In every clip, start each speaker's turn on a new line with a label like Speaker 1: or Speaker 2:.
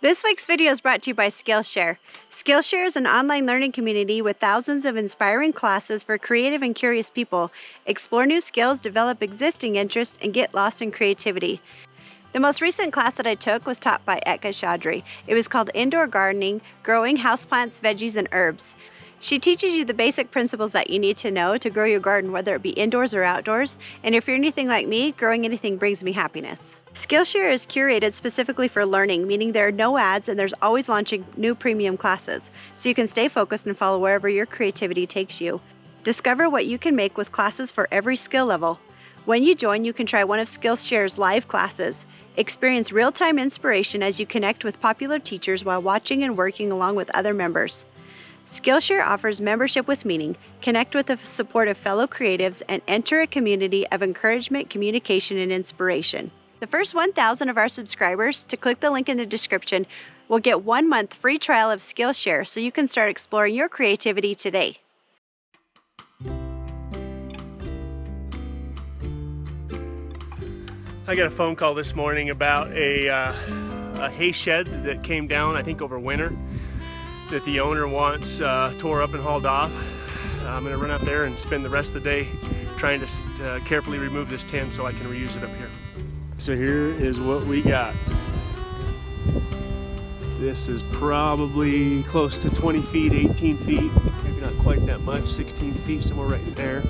Speaker 1: This week's video is brought to you by Skillshare. Skillshare is an online learning community with thousands of inspiring classes for creative and curious people. Explore new skills, develop existing interests, and get lost in creativity. The most recent class that I took was taught by Etka Chaudhry. It was called Indoor Gardening, Growing Houseplants, Veggies, and Herbs. She teaches you the basic principles that you need to know to grow your garden, whether it be indoors or outdoors. And if you're anything like me, growing anything brings me happiness. Skillshare is curated specifically for learning, meaning there are no ads and there's always launching new premium classes, so you can stay focused and follow wherever your creativity takes you. Discover what you can make with classes for every skill level. When you join, you can try one of Skillshare's live classes. Experience real-time inspiration as you connect with popular teachers while watching and working along with other members. Skillshare offers membership with meaning. Connect with the support of fellow creatives and enter a community of encouragement, communication, and inspiration. The first 1,000 of our subscribers to click the link in the description will get 1 month free trial of Skillshare so you can start exploring your creativity today.
Speaker 2: I got a phone call this morning about a hay shed that came down, I think over winter, that the owner wants tore up and hauled off. I'm going to run up there and spend the rest of the day trying to carefully remove this tin so I can reuse it up here. So here is what we got. This is probably close to 20 feet, 18 feet, maybe not quite that much, 16 feet, somewhere right there.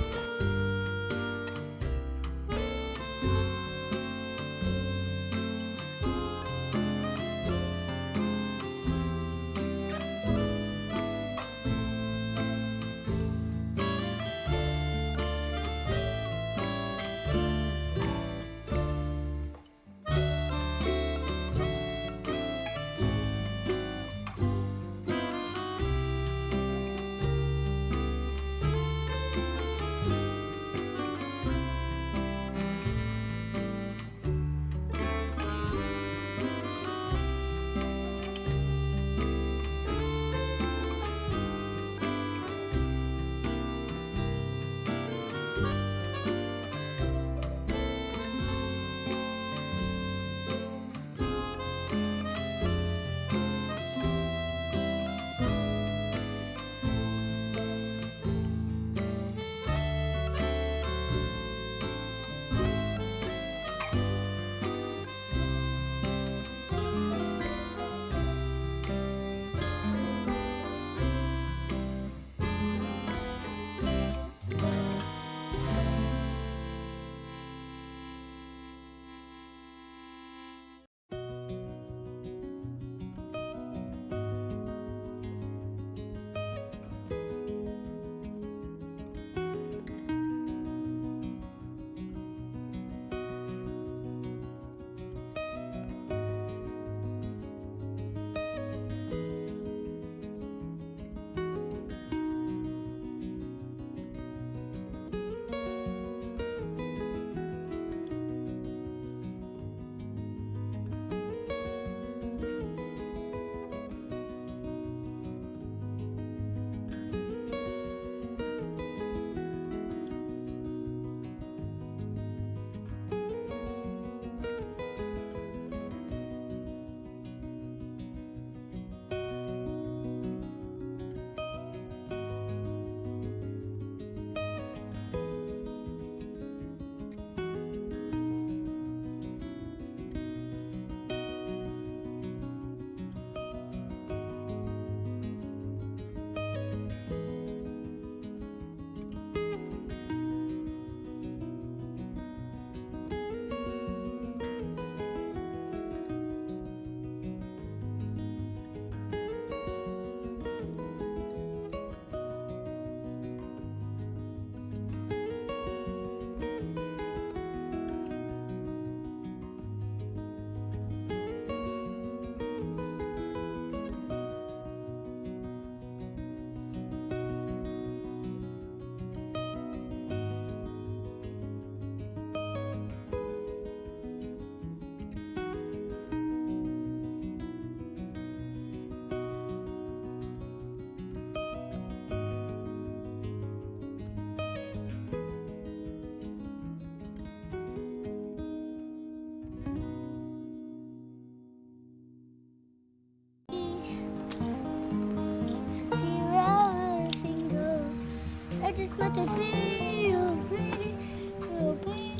Speaker 3: just want to be, oh, be, oh, be,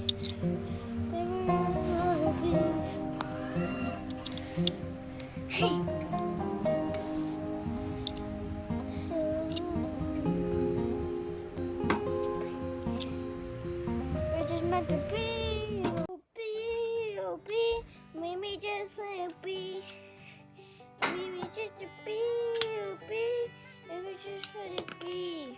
Speaker 3: oh, be. Hey. I just want to be, oh, be, maybe just let it be. Maybe just a be, oh, be, maybe just let it be.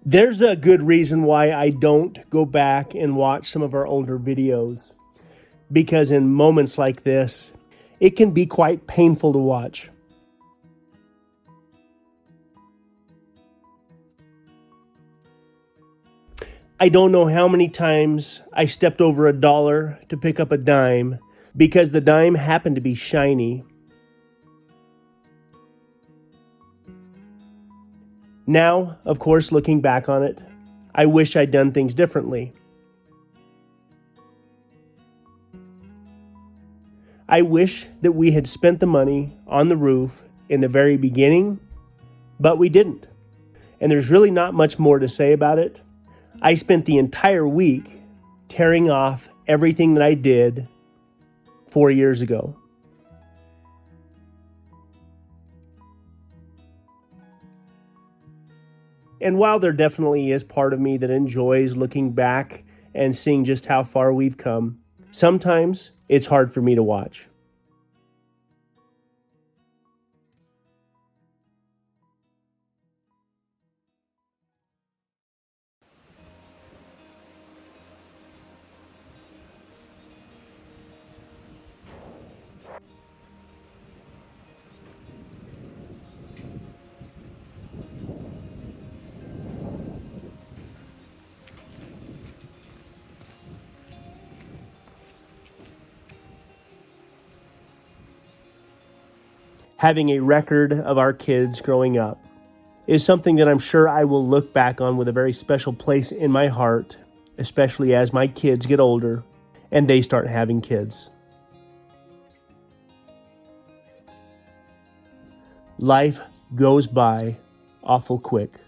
Speaker 2: There's a good reason why I don't go back and watch some of our older videos, because in moments like this, it can be quite painful to watch. I don't know how many times I stepped over a dollar to pick up a dime because the dime happened to be shiny. Now, of course, looking back on it, I wish I'd done things differently. I wish that we had spent the money on the roof in the very beginning, but we didn't. And there's really not much more to say about it. I spent the entire week tearing off everything that I did 4 years ago. And while there definitely is part of me that enjoys looking back and seeing just how far we've come, sometimes it's hard for me to watch. Having a record of our kids growing up is something that I'm sure I will look back on with a very special place in my heart, especially as my kids get older and they start having kids. Life goes by awful quick.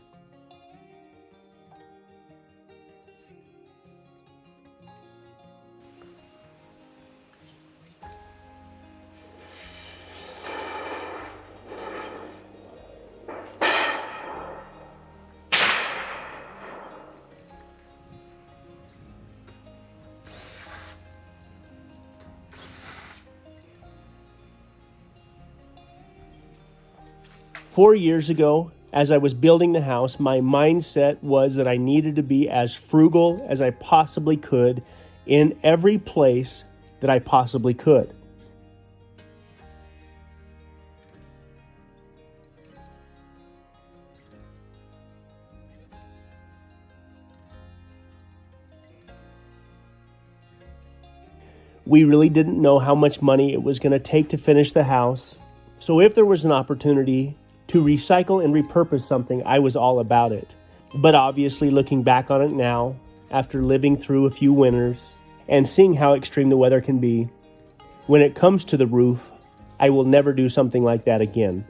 Speaker 2: Four years ago, as I was building the house, my mindset was that I needed to be as frugal as I possibly could in every place that I possibly could. We really didn't know how much money it was going to take to finish the house. So if there was an opportunity to recycle and repurpose something, I was all about it. But obviously, looking back on it now, after living through a few winters and seeing how extreme the weather can be, when it comes to the roof, I will never do something like that again.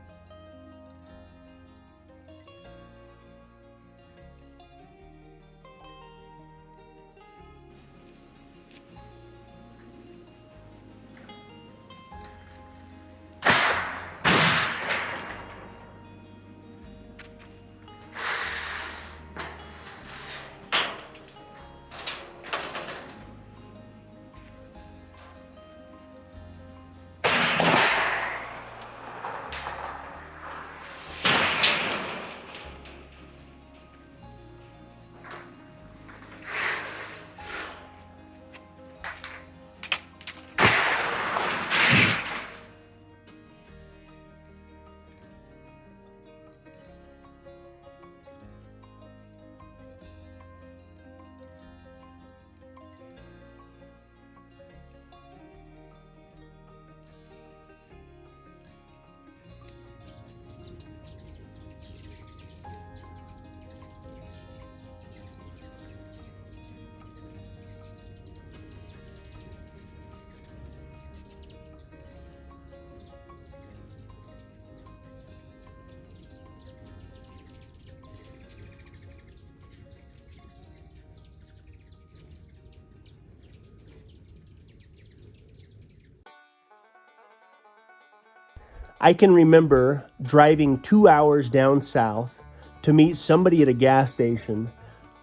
Speaker 2: I can remember driving 2 hours down south to meet somebody at a gas station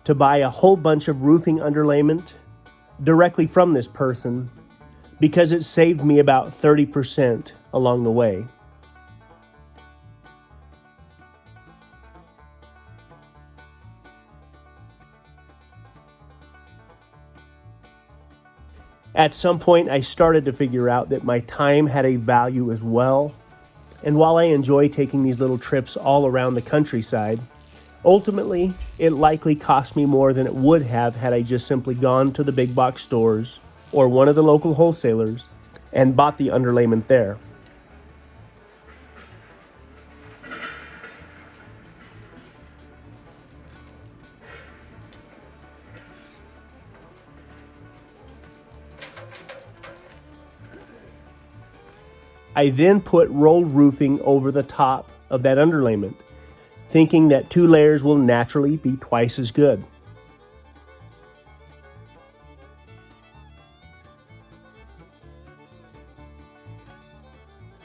Speaker 2: to buy a whole bunch of roofing underlayment directly from this person because it saved me about 30% along the way. At some point, I started to figure out that my time had a value as well. And while I enjoy taking these little trips all around the countryside, ultimately, it likely cost me more than it would have had I just simply gone to the big box stores or one of the local wholesalers and bought the underlayment there. I then put rolled roofing over the top of that underlayment, thinking that 2 layers will naturally be twice as good.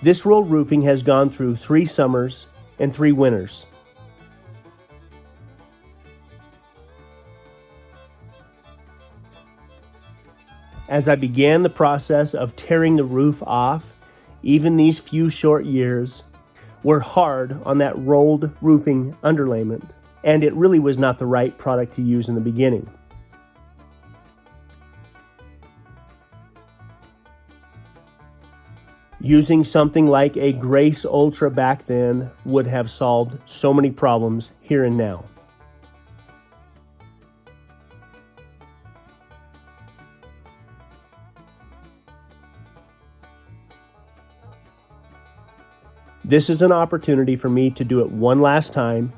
Speaker 2: This rolled roofing has gone through 3 summers and 3 winters. As I began the process of tearing the roof off, even these few short years were hard on that rolled roofing underlayment, and it really was not the right product to use in the beginning. Using something like a Grace Ultra back then would have solved so many problems here and now. This is an opportunity for me to do it one last time,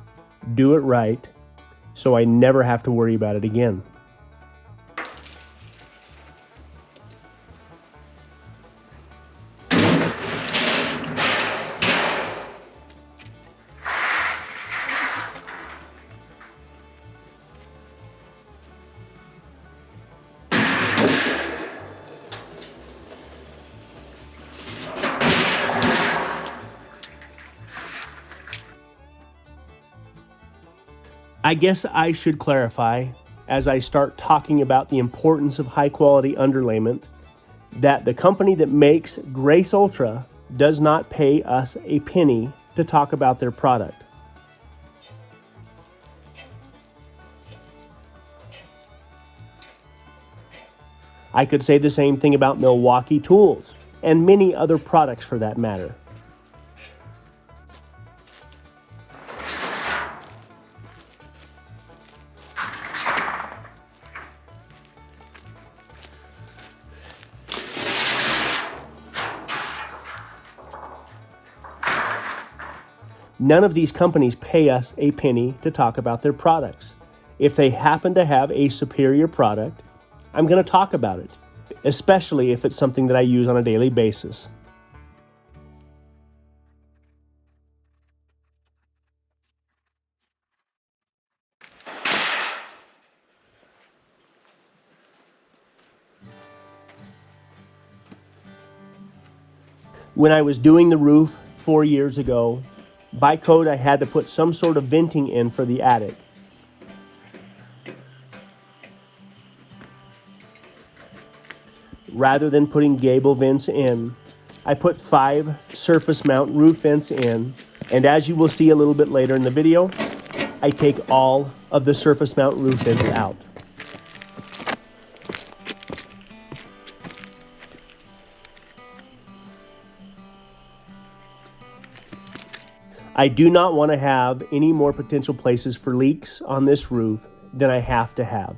Speaker 2: do it right, so I never have to worry about it again. I guess I should clarify, as I start talking about the importance of high quality underlayment, that the company that makes Grace Ultra does not pay us a penny to talk about their product. I could say the same thing about Milwaukee Tools and many other products for that matter. None of these companies pay us a penny to talk about their products. If they happen to have a superior product, I'm going to talk about it, especially if it's something that I use on a daily basis. When I was doing the roof 4 years ago, by code I had to put some sort of venting in for the attic. Rather than putting gable vents in, I put 5 surface mount roof vents in, and as you will see a little bit later in the video, I take all of the surface mount roof vents out. I do not want to have any more potential places for leaks on this roof than I have to have.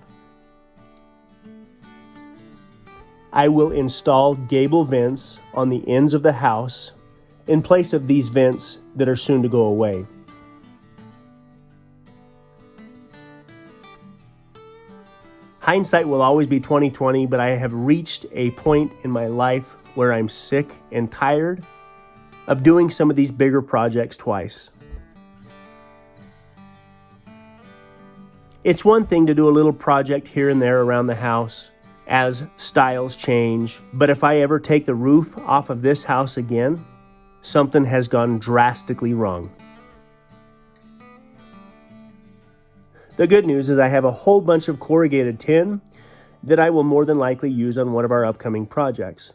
Speaker 2: I will install gable vents on the ends of the house in place of these vents that are soon to go away. Hindsight will always be 20/20, but I have reached a point in my life where I'm sick and tired of doing some of these bigger projects twice. It's one thing to do a little project here and there around the house as styles change, but if I ever take the roof off of this house again, something has gone drastically wrong. The good news is I have a whole bunch of corrugated tin that I will more than likely use on one of our upcoming projects.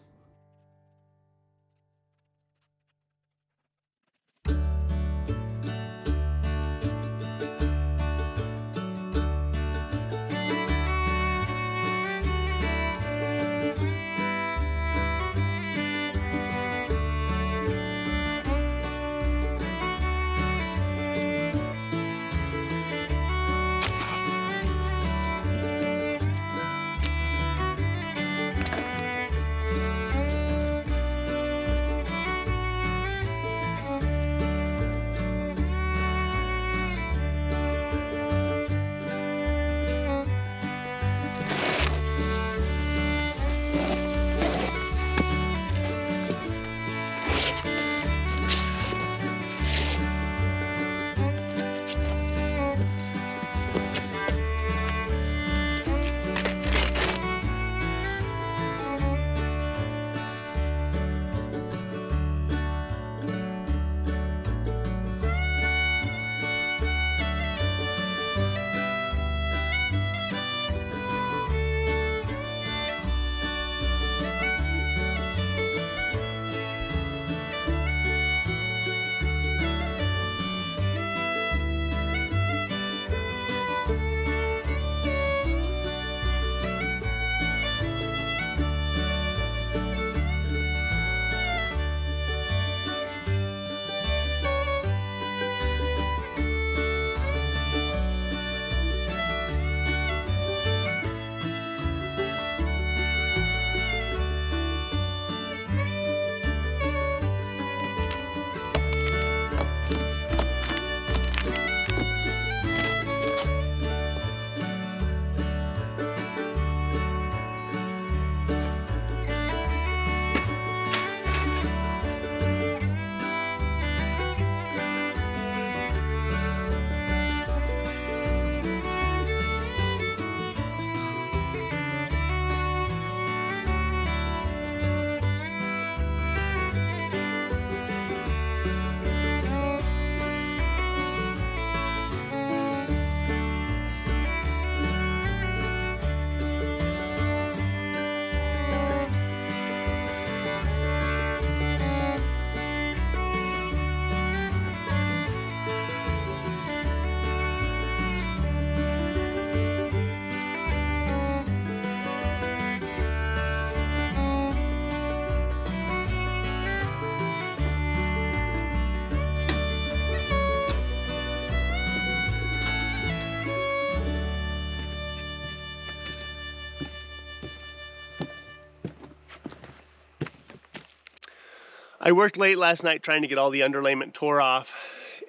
Speaker 2: I worked late last night trying to get all the underlayment tore off,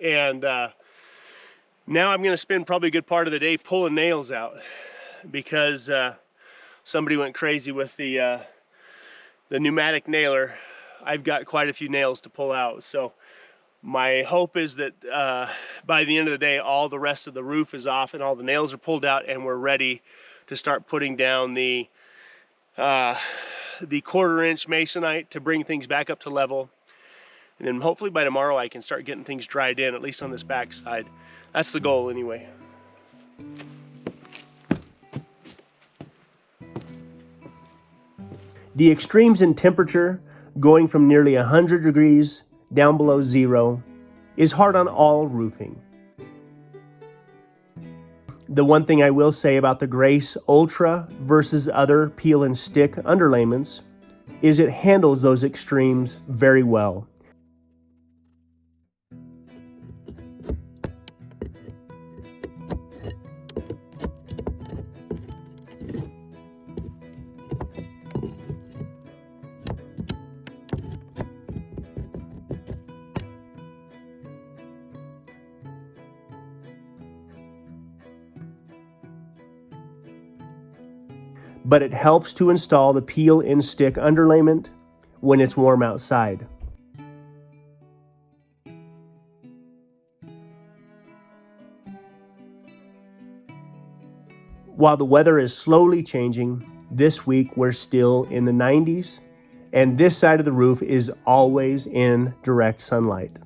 Speaker 2: and now I'm going to spend probably a good part of the day pulling nails out because somebody went crazy with the pneumatic nailer. I've got quite a few nails to pull out, so my hope is that by the end of the day all the rest of the roof is off and all the nails are pulled out and we're ready to start putting down the 1/4-inch masonite to bring things back up to level. And then hopefully by tomorrow I can start getting things dried in, at least on this back side. That's the goal anyway. The extremes in temperature, going from nearly 100 degrees down below zero, is hard on all roofing. The one thing I will say about the Grace Ultra versus other peel and stick underlayments is it handles those extremes very well. But it helps to install the peel and stick underlayment when it's warm outside. While the weather is slowly changing, this week we're still in the 90s and this side of the roof is always in direct sunlight.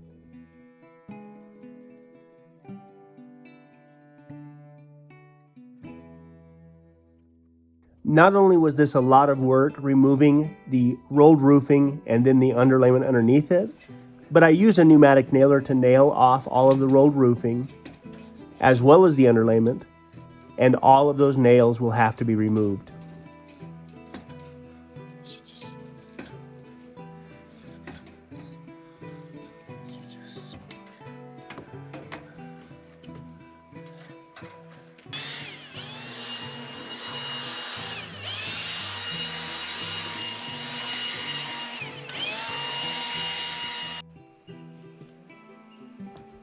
Speaker 2: Not only was this a lot of work removing the rolled roofing and then the underlayment underneath it, but I used a pneumatic nailer to nail off all of the rolled roofing as well as the underlayment, and all of those nails will have to be removed.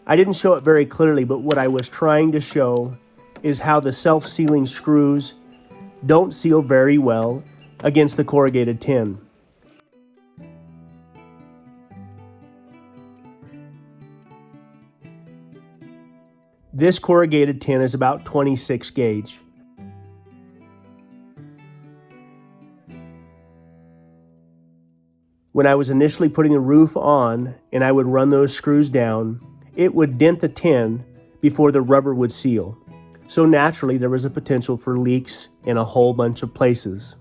Speaker 2: I didn't show it very clearly, but what I was trying to show is how the self-sealing screws don't seal very well against the corrugated tin. This corrugated tin is about 26 gauge. When I was initially putting the roof on and I would run those screws down, it would dent the tin before the rubber would seal. So naturally, there was a potential for leaks in a whole bunch of places.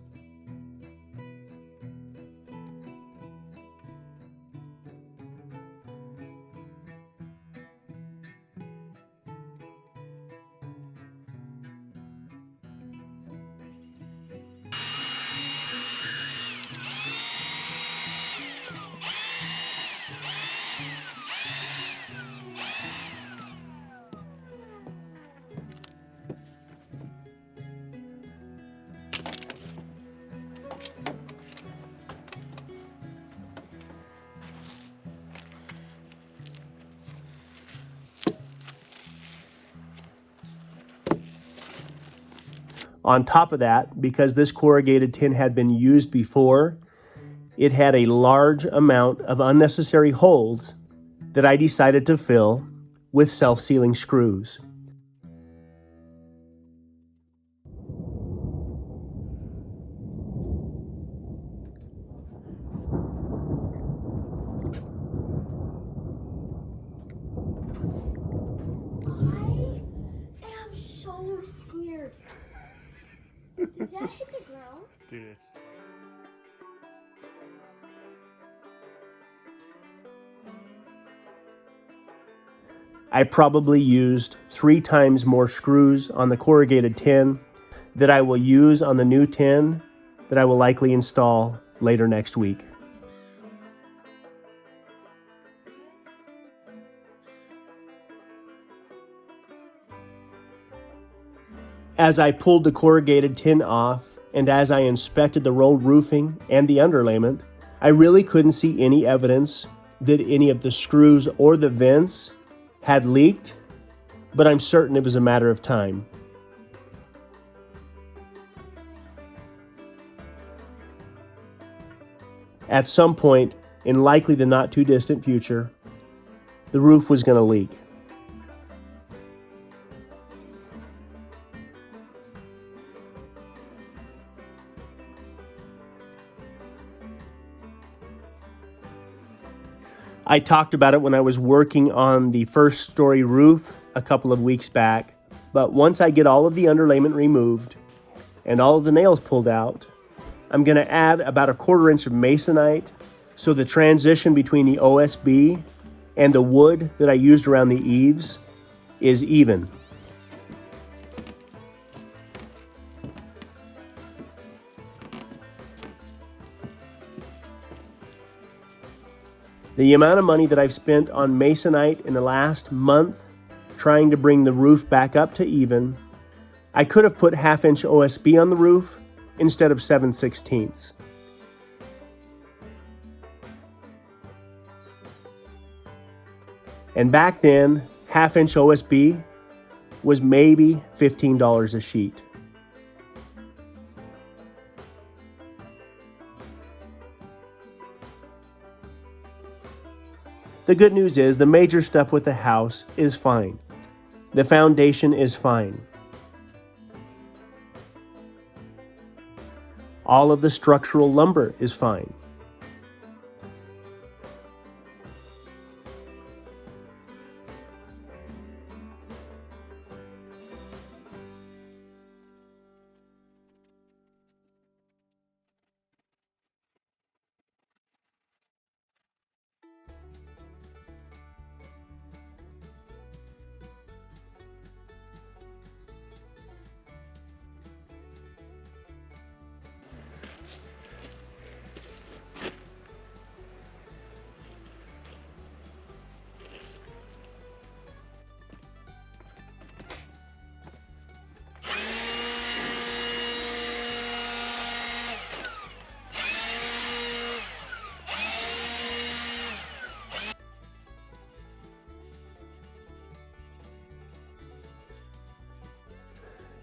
Speaker 2: On top of that, because this corrugated tin had been used before, it had a large amount of unnecessary holes that I decided to fill with self-sealing screws.
Speaker 3: I am so scared. Did that hit the ground?
Speaker 2: Dude, it's... I probably used 3 times more screws on the corrugated tin that I will use on the new tin that I will likely install later next week. As I pulled the corrugated tin off and as I inspected the rolled roofing and the underlayment, I really couldn't see any evidence that any of the screws or the vents had leaked, but I'm certain it was a matter of time. At some point, in likely the not too distant future, the roof was going to leak. I talked about it when I was working on the first story roof a couple of weeks back, but once I get all of the underlayment removed and all of the nails pulled out, I'm going to add about 1/4 inch of masonite so the transition between the OSB and the wood that I used around the eaves is even. The amount of money that I've spent on masonite in the last month trying to bring the roof back up to even, I could have put 1/2 inch OSB on the roof instead of 7/16. And back then, 1/2 inch OSB was maybe $15 a sheet. The good news is the major stuff with the house is fine. The foundation is fine. All of the structural lumber is fine.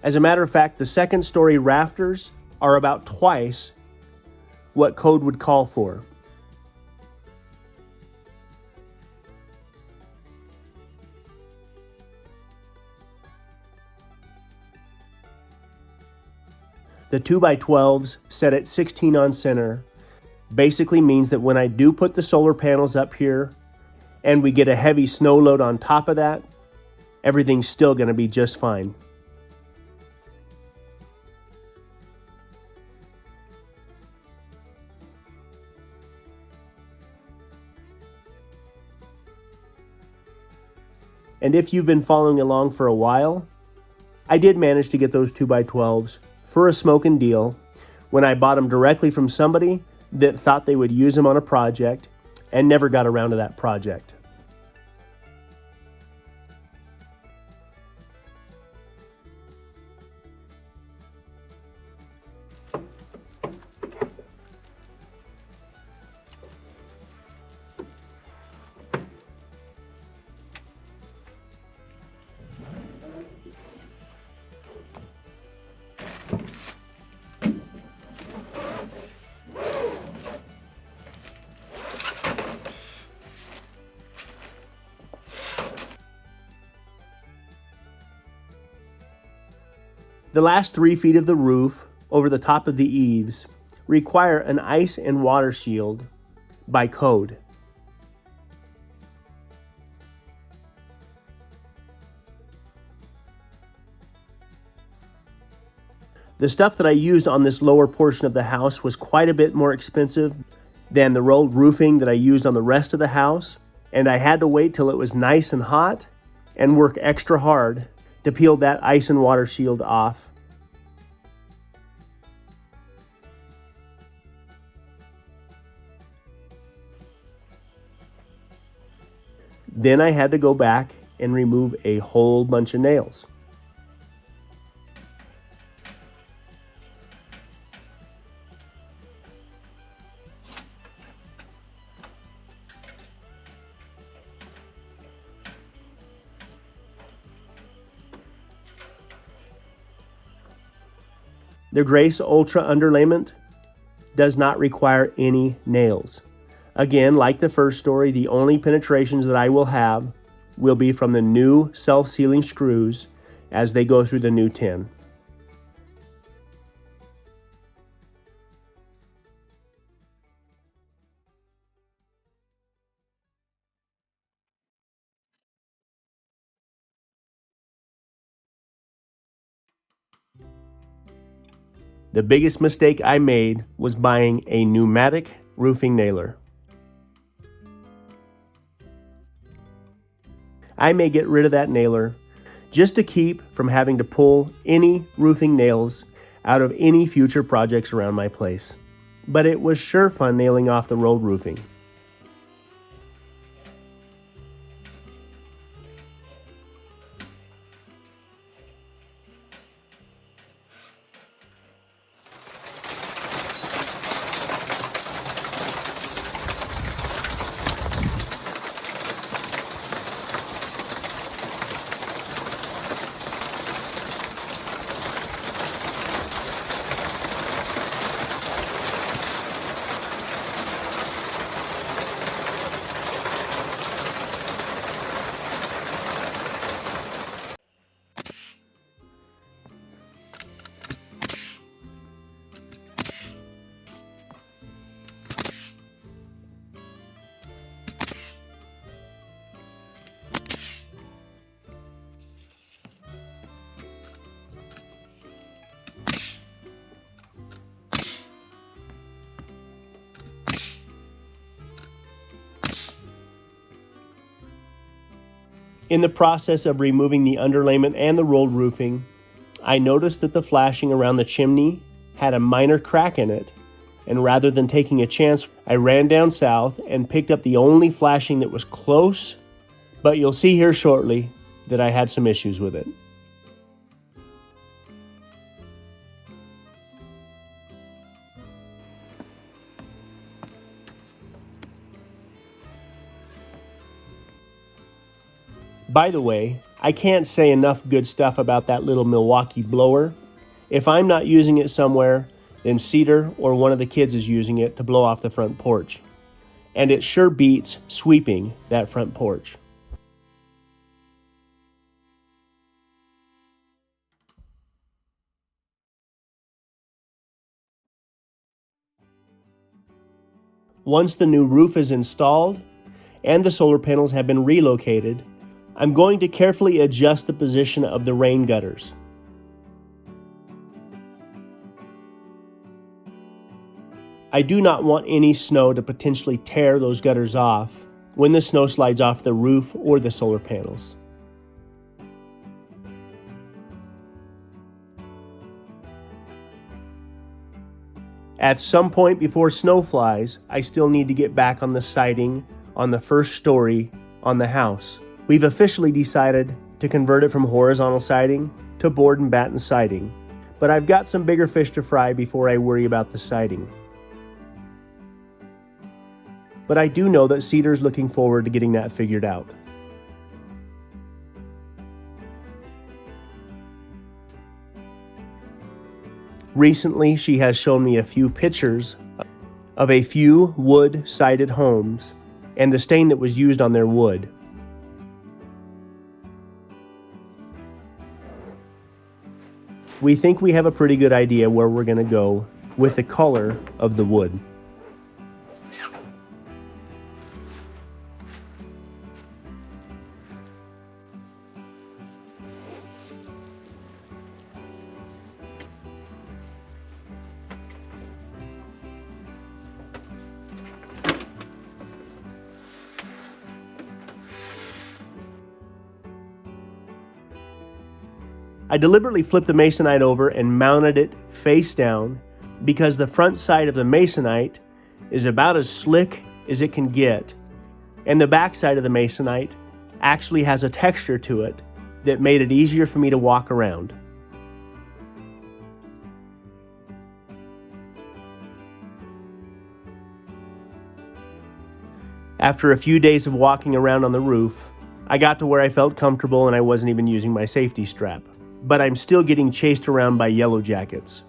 Speaker 2: As a matter of fact, the second story rafters are about twice what code would call for. The 2x12s set at 16 on center basically means that when I do put the solar panels up here and we get a heavy snow load on top of that, everything's still going to be just fine. And if you've been following along for a while, I did manage to get those 2x12s for a smoking deal when I bought them directly from somebody that thought they would use them on a project and never got around to that project. The last 3 feet of the roof over the top of the eaves require an ice and water shield by code. The stuff that I used on this lower portion of the house was quite a bit more expensive than the rolled roofing that I used on the rest of the house, and I had to wait till it was nice and hot and work extra hard to peel that ice and water shield off. Then I had to go back and remove a whole bunch of nails. The Grace Ultra underlayment does not require any nails. Again, like the first story, the only penetrations that I will have will be from the new self-sealing screws as they go through the new tin. The biggest mistake I made was buying a pneumatic roofing nailer. I may get rid of that nailer just to keep from having to pull any roofing nails out of any future projects around my place. But it was sure fun nailing off the rolled roofing. In the process of removing the underlayment and the rolled roofing, I noticed that the flashing around the chimney had a minor crack in it, and rather than taking a chance, I ran down south and picked up the only flashing that was close, but you'll see here shortly that I had some issues with it. By the way, I can't say enough good stuff about that little Milwaukee blower. If I'm not using it somewhere, then Cedar or one of the kids is using it to blow off the front porch. And it sure beats sweeping that front porch. Once the new roof is installed and the solar panels have been relocated, I'm going to carefully adjust the position of the rain gutters. I do not want any snow to potentially tear those gutters off when the snow slides off the roof or the solar panels. At some point before snow flies, I still need to get back on the siding on the first story on the house. We've officially decided to convert it from horizontal siding to board and batten siding, but I've got some bigger fish to fry before I worry about the siding. But I do know that Cedar's looking forward to getting that figured out. Recently, she has shown me a few pictures of a few wood-sided homes and the stain that was used on their wood. We think we have a pretty good idea where we're going to go with the color of the wood. I deliberately flipped the masonite over and mounted it face down because the front side of the masonite is about as slick as it can get, and the back side of the masonite actually has a texture to it that made it easier for me to walk around. After a few days of walking around on the roof, I got to where I felt comfortable and I wasn't even using my safety strap. But I'm still getting chased around by yellow jackets.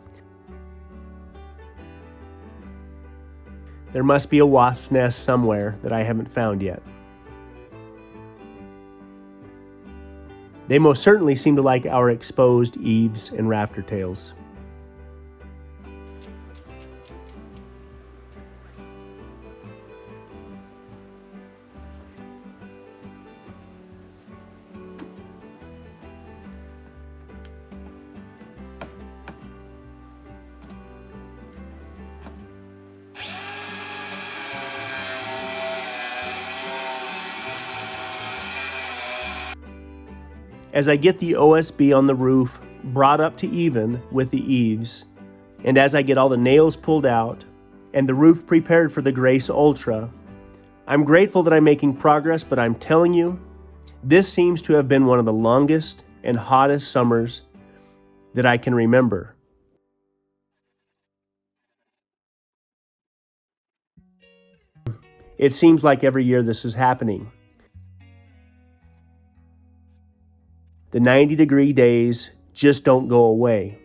Speaker 2: There must be a wasp's nest somewhere that I haven't found yet. They most certainly seem to like our exposed eaves and rafter tails. As I get the OSB on the roof brought up to even with the eaves, and as I get all the nails pulled out and the roof prepared for the Grace Ultra, I'm grateful that I'm making progress, but I'm telling you, this seems to have been one of the longest and hottest summers that I can remember. It seems like every year this is happening. The 90-degree days just don't go away.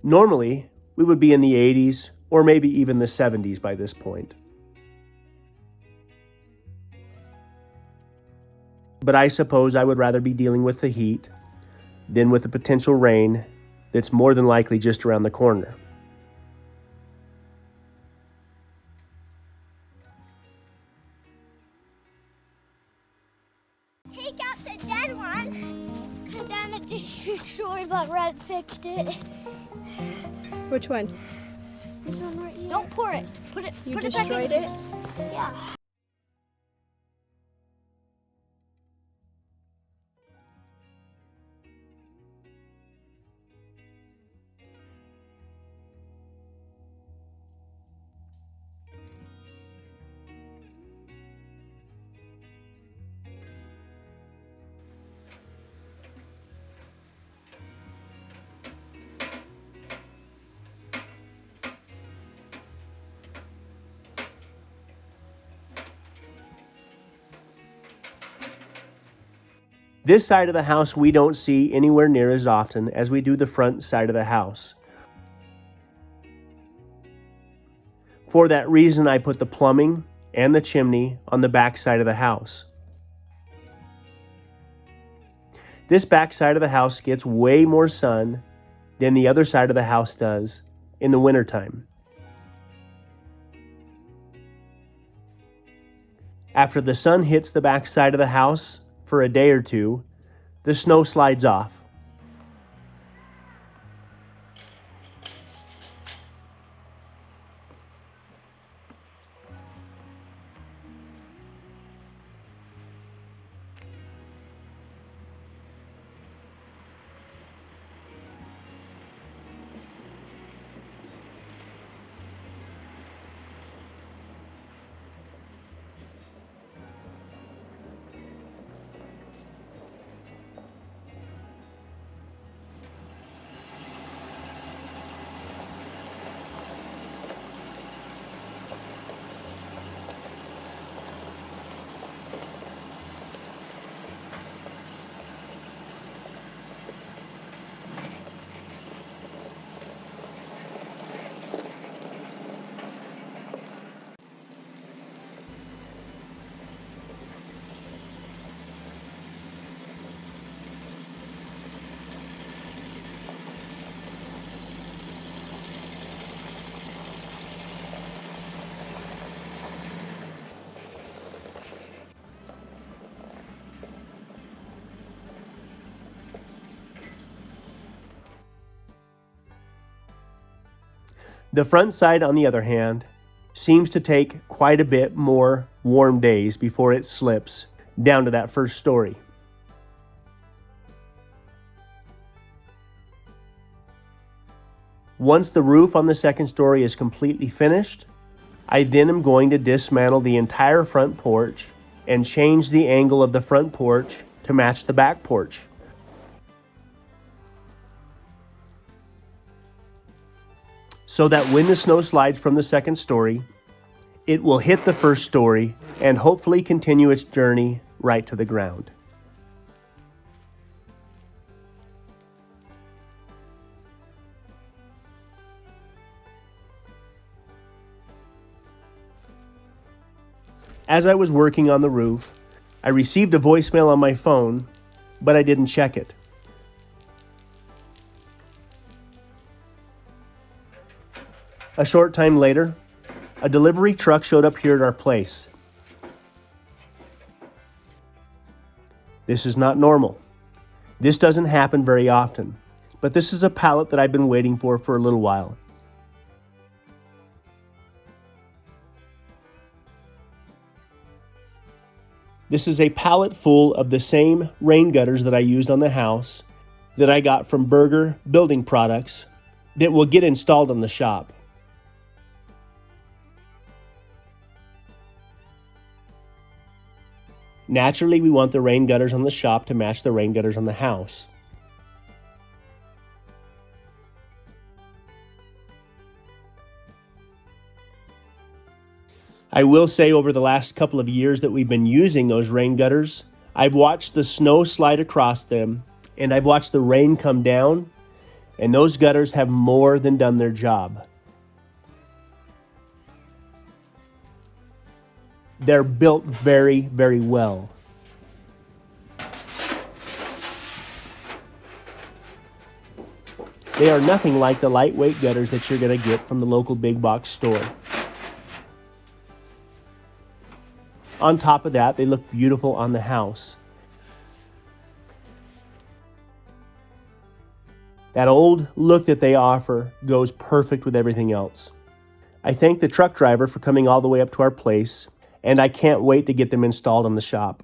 Speaker 2: Normally, we would be in the 80s or maybe even the 70s by this point. But I suppose I would rather be dealing with the heat than with the potential rain that's more than likely just around the corner.
Speaker 3: Take out the dead one, and then it destroyed, but Red fixed it.
Speaker 1: Which one?
Speaker 3: This one right here. Don't pour it. Put it.
Speaker 1: You
Speaker 3: put
Speaker 1: destroyed
Speaker 3: it
Speaker 1: it?
Speaker 3: back in. Yeah.
Speaker 2: This side of the house we don't see anywhere near as often as we do the front side of the house. For that reason, I put the plumbing and the chimney on the back side of the house. This back side of the house gets way more sun than the other side of the house does in the wintertime. After the sun hits the back side of the house for a day or two, the snow slides off. The front side, on the other hand, seems to take quite a bit more warm days before it slips down to that first story. Once the roof on the second story is completely finished, I then am going to dismantle the entire front porch and change the angle of the front porch to match the back porch. So that when the snow slides from the second story, it will hit the first story and hopefully continue its journey right to the ground. As I was working on the roof, I received a voicemail on my phone, but I didn't check it. A short time later, a delivery truck showed up here at our place. This is not normal. This doesn't happen very often, but this is a pallet that I've been waiting for a little while. This is a pallet full of the same rain gutters that I used on the house that I got from Berger Building Products that will get installed on the shop. Naturally, we want the rain gutters on the shop to match the rain gutters on the house. I will say over the last couple of years that we've been using those rain gutters, I've watched the snow slide across them and I've watched the rain come down, and those gutters have more than done their job. They're built very, very well. They are nothing like the lightweight gutters that you're going to get from the local big box store. On top of that, they look beautiful on the house. That old look that they offer goes perfect with everything else. I thank the truck driver for coming all the way up to our place, and I can't wait to get them installed in the shop.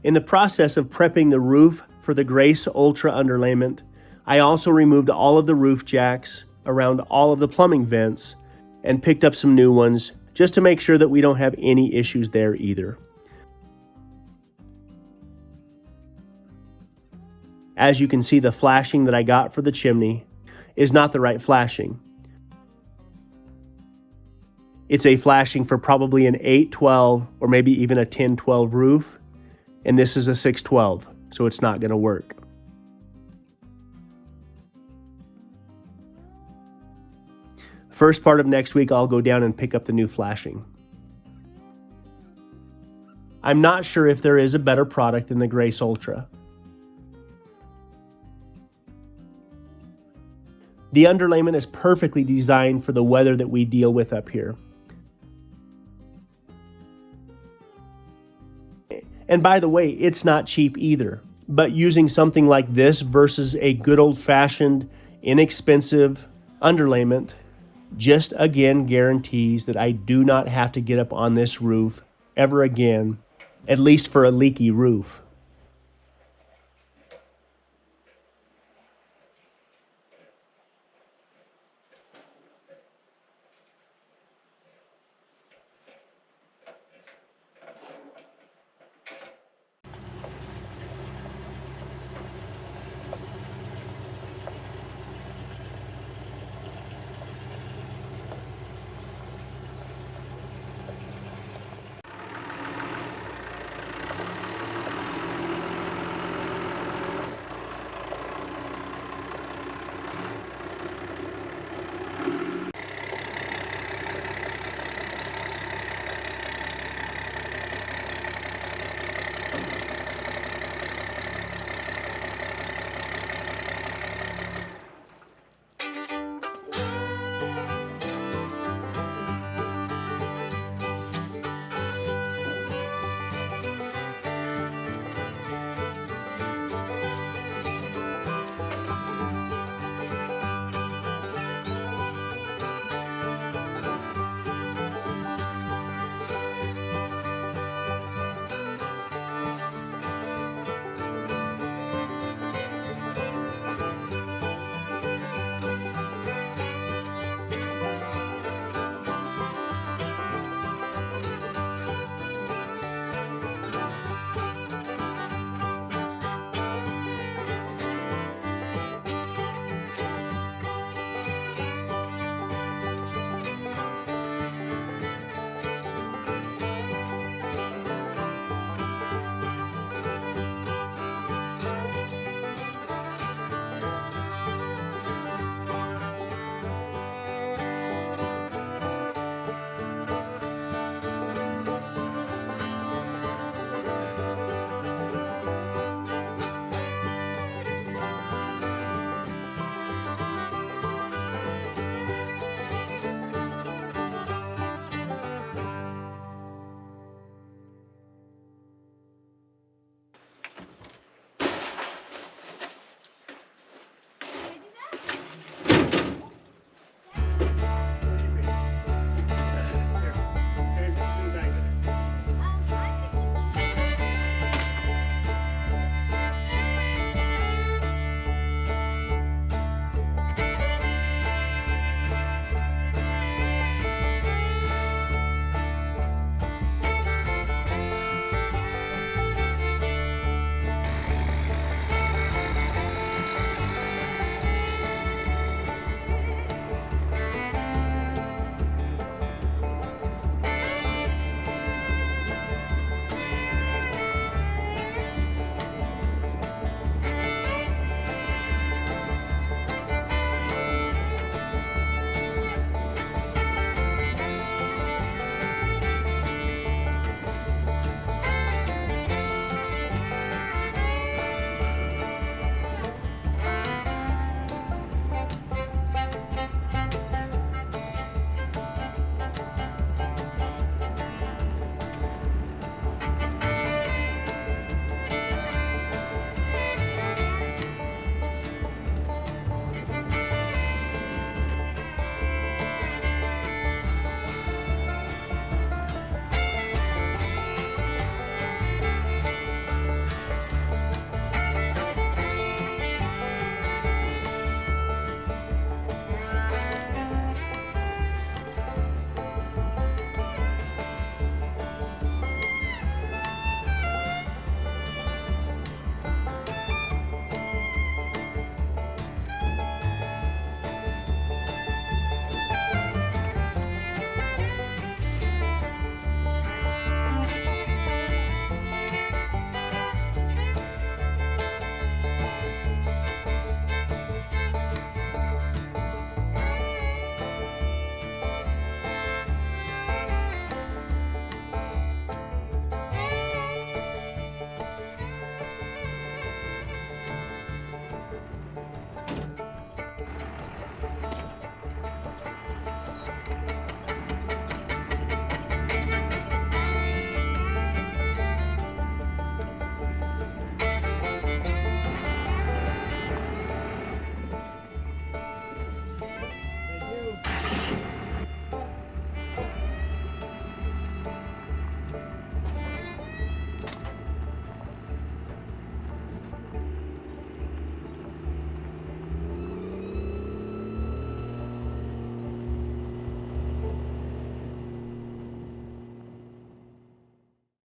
Speaker 2: In the process of prepping the roof for the Grace Ultra underlayment, I also removed all of the roof jacks around all of the plumbing vents and picked up some new ones just to make sure that we don't have any issues there either. As you can see, the flashing that I got for the chimney is not the right flashing. It's a flashing for probably an 812 or maybe even a 1012 roof, and this is a 612, so it's not going to work. First part of next week, I'll go down and pick up the new flashing. I'm not sure if there is a better product than the Grace Ultra. The underlayment is perfectly designed for the weather that we deal with up here. And by the way, it's not cheap either. But using something like this versus a good old-fashioned, inexpensive underlayment just again guarantees that I do not have to get up on this roof ever again, at least for a leaky roof.